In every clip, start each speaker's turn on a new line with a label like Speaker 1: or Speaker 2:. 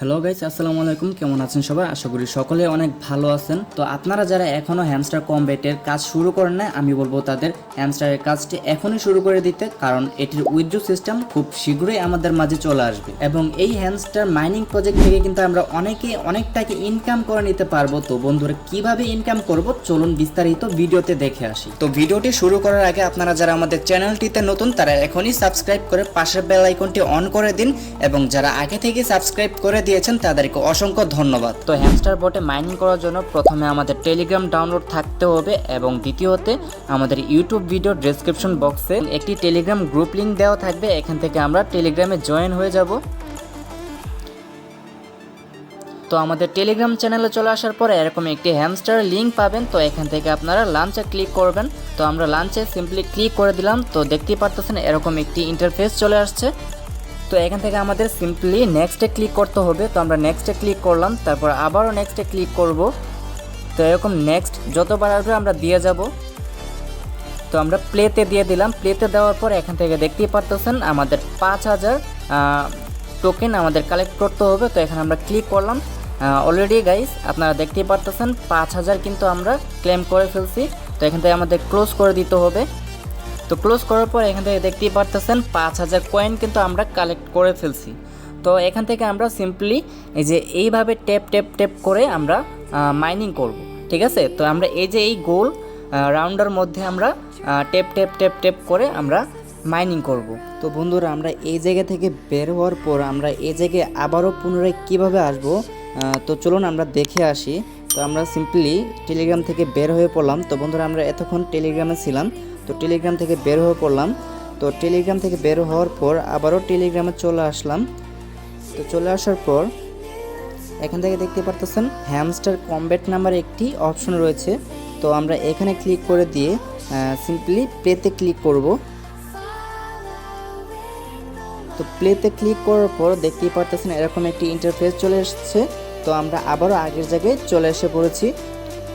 Speaker 1: Hello guys, আসসালামু আলাইকুম। কেমন আছেন সবাই? আশা করি সকলে অনেক ভালো আছেন। তো আপনারা যারা এখনো হ্যামস্টার কমব্যাটের কাজ শুরু করেন না, আমি বলবো তাদের হ্যামস্টারের কাজটি এখনই শুরু করে দিতে, কারণ এটির উইথড্র সিস্টেম খুব শীঘ্রই আমাদের মাঝে চলে আসবে এবং এই হ্যামস্টার মাইনিং প্রজেক্ট থেকে কিন্তু আমরা অনেক টাকা ইনকাম করে নিতে পারবো। তো বন্ধুরা, কিভাবে ইনকাম করব চলুন বিস্তারিত ভিডিওতে দেখে আসি। তো ভিডিওটি শুরু করার আগে আপনারা যারা আমাদের চ্যানেলটিতে নতুন তারা এখনই সাবস্ক্রাইব করে পাশের বেল আইকনটি অন করে দিন এবং যারা আগে থেকে সাবস্ক্রাইব করে দিয়েছেন তাদেরকে অসংখ্য ধন্যবাদ। তো হ্যামস্টার বটে মাইনিং করার জন্য প্রথমে আমাদের টেলিগ্রাম ডাউনলোড থাকতে হবে এবং দ্বিতীয়তে আমাদের ইউটিউব ভিডিও ডেসক্রিপশন বক্সে একটি টেলিগ্রাম গ্রুপ লিংক দেওয়া থাকবে। এখান থেকে আমরা টেলিগ্রামে জয়েন হয়ে যাব। তো আমাদের টেলিগ্রাম চ্যানেলে চলে আসার পরে এরকম একটি হ্যামস্টার লিংক পাবেন। তো এখান থেকে আপনারা লাঞ্চে ক্লিক করবেন। তো আমরা লাঞ্চে সিম্পলি ক্লিক করে দিলাম। তো দেখতেই পারতেছেন এরকম একটি ইন্টারফেস চলে আসছে। তো এখান থেকে আমাদের সিম্পলি নেক্সটে ক্লিক করতে হবে। তো আমরা নেক্সটে ক্লিক করলাম, তারপর আবারও নেক্সটে ক্লিক করব। তো এরকম নেক্সট যতবার আসবে আমরা দিয়ে যাব। তো আমরা প্লেতে দিয়ে দিলাম। প্লেতে দেওয়ার পর এখান থেকে দেখতেই পারতেছেন আমাদের 5000 টোকেন আমাদের কালেক্ট করতে হবে। তো এখানে আমরা ক্লিক করলাম। অলরেডি গাইস আপনারা দেখতেই পারতেছেন 5000 কিন্তু আমরা ক্লেম করে ফেলছি। তো এখান থেকে আমাদের ক্লোজ করে দিতে হবে। তো ক্লোজ করার পর এখান থেকে দেখতেই পারতেছেন 5000 কয়েন কিন্তু আমরা কালেক্ট করে ফেলছি। তো এখান থেকে আমরা সিম্পলি এই যে এইভাবে ট্যাপ ট্যাপ ট্যাপ করে আমরা মাইনিং করব, ঠিক আছে। তো আমরা এই যে এই গোল রাউন্ডার মধ্যে আমরা ট্যাপ ট্যাপ ট্যাপ ট্যাপ করে আমরা মাইনিং করব। তো বন্ধুরা, আমরা এই জায়গা থেকে বের হওয়ার পর আমরা এই জায়গায় আবারও পুনরায় কীভাবে আসবো, তো চলুন আমরা দেখে আসি। তো আমরা সিম্পলি টেলিগ্রাম থেকে বের হয়ে পড়লাম। তো বন্ধুরা, আমরা এতক্ষণ টেলিগ্রামে ছিলাম। তো টেলিগ্রাম থেকে বের হয়ে পড়লাম। তো টেলিগ্রাম থেকে বের হওয়ার পর আবারও টেলিগ্রামে চলে আসলাম। তো চলে আসার পর এখান থেকে দেখতে পারতেছেন হ্যামস্টার কমব্যাট নাম্বার একটি অপশন রয়েছে। তো আমরা এখানে ক্লিক করে দিয়ে সিম্পলি প্লেতে ক্লিক করব। তো প্লেতে ক্লিক করার পর দেখতেই পারতেছেন এরকম একটি ইন্টারফেস চলে এসেছে। তো আমরা আবারও আগের জায়গায় চলে এসে পড়েছি।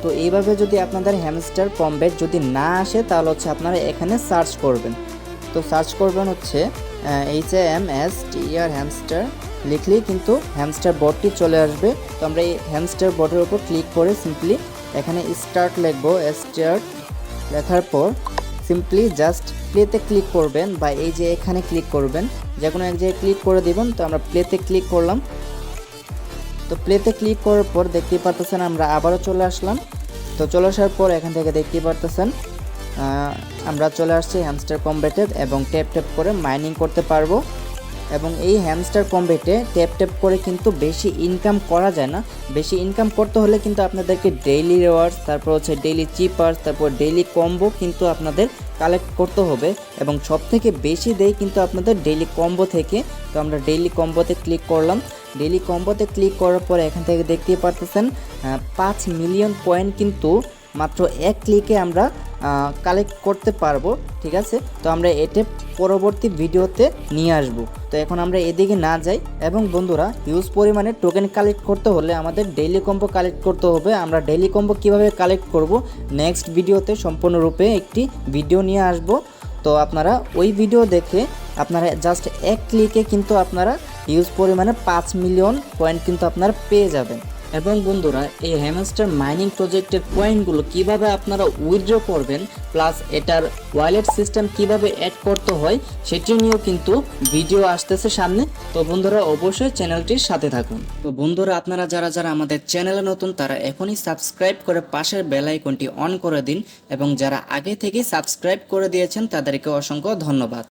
Speaker 1: তো এইভাবে যদি আপনাদের হ্যামস্টার কমব্যাট যদি না আসে তাহলে হচ্ছে আপনারা এখানে সার্চ করবেন। তো সার্চ করবেন হচ্ছে HAMSTER হ্যামস্টার লিখলেই কিন্তু হ্যামস্টার বটটি চলে আসবে। তো আমরা এই হ্যামস্টার বটের উপর ক্লিক করে সিম্পলি এখানে স্টার্ট লিখবো। স্টার্ট লেখার পর সিম্পলি জাস্ট প্লেতে ক্লিক করবেন বা এই যে এখানে ক্লিক করবেন, যে কোনো এক জায়গায় ক্লিক করে দেবেন। তো আমরা প্লেতে ক্লিক করলাম। তো প্লেতে ক্লিক করার পর দেখতেই পারতেছেন আমরা আবারও চলে আসলাম। তো চলে আসার পর এখান থেকে দেখতেই পারতেছেন আমরা চলে আসছি হ্যামস্টার কমব্যাটে এবং ট্যাপ ট্যাপ করে মাইনিং করতে পারবো। এবং এই হ্যামস্টার কমব্যাটে ট্যাপ ট্যাপ করে কিন্তু বেশি ইনকাম করা যায় না। বেশি ইনকাম করতে হলে কিন্তু আপনাদেরকে ডেইলি রিওয়ার্ডস, তারপর হচ্ছে ডেইলি চিপার্স, তারপর ডেইলি কম্বো কিন্তু আপনাদের কালেক্ট করতে হবে এবং সব থেকে বেশি দেয় কিন্তু আপনাদের ডেইলি কম্বো থেকে। তো আমরা ডেইলি কম্বোতে ক্লিক করলাম। ডেইলি কম্বোতে ক্লিক করার পরে এখান থেকে দেখতেই পারতেছেন 5 মিলিয়ন পয়েন্ট কিন্তু মাত্র এক ক্লিকে আমরা কালেক্ট করতে পারবো, ঠিক আছে। তো আমরা এটা পরবর্তী ভিডিওতে নিয়ে আসব। তো এখন আমরা এদিকে না যাই এবং বন্ধুরা, হিউজ পরিমাণে টোকেন কালেক্ট করতে হলে আমাদের ডেইলি কম্বো কালেক্ট করতে হবে। আমরা ডেইলি কম্বো কীভাবে কালেক্ট করব নেক্সট ভিডিওতে সম্পূর্ণরূপে একটি ভিডিও নিয়ে আসব। তো আপনারা ওই ভিডিও দেখে আপনারা জাস্ট এক ক্লিকে কিন্তু আপনারা হিউজ পরিমাণে 5 মিলিয়ন পয়েন্ট কিন্তু আপনারা পেয়ে যাবেন। এবং বন্ধুরা, এই হ্যামস্টার মাইনিং প্রজেক্টের পয়েন্টগুলো কিভাবে আপনারা উইথড্র করবেন প্লাস এটার ওয়ালেট সিস্টেম কিভাবে অ্যাড করতে হয় সেটি নিয়েও কিন্তু ভিডিও আসতেছে সামনে। তো বন্ধুরা, অবশ্যই চ্যানেলটির সাথে থাকুন। তো বন্ধুরা, আপনারা যারা আমাদের চ্যানেলে নতুন তারা এখনই সাবস্ক্রাইব করে পাশের বেল আইকনটি অন করে দিন এবং যারা আগে থেকেই সাবস্ক্রাইব করে দিয়েছেন তাদেরকে অসংখ্য ধন্যবাদ।